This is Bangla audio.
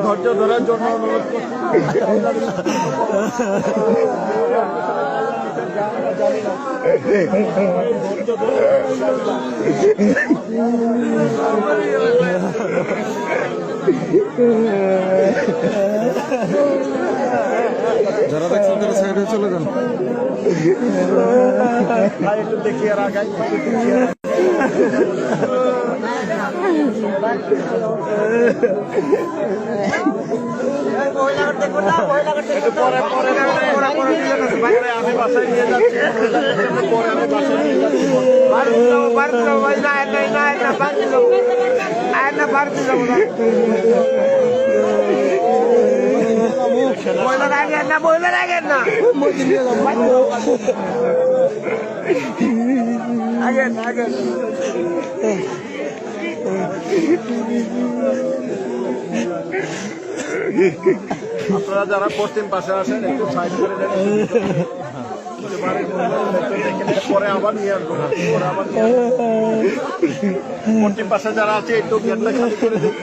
ধৈর্য ধরার জন্য অনুরোধ যারা দেখছেন তারা সাইডে চলে যান। একটু দেখিয়ে রাখাই আমি বাসায় নিয়ে যাচ্ছি পরে আমি বাসায় নিয়ে যাচ্ছি আপনারা যারা পশ্চিম পাশে আসেন একটু সাইড করে দেন, পরে আবার নিয়ে আসবো। পশ্চিম পাশে যারা আছে একটু গেটটা খালি করে দিন।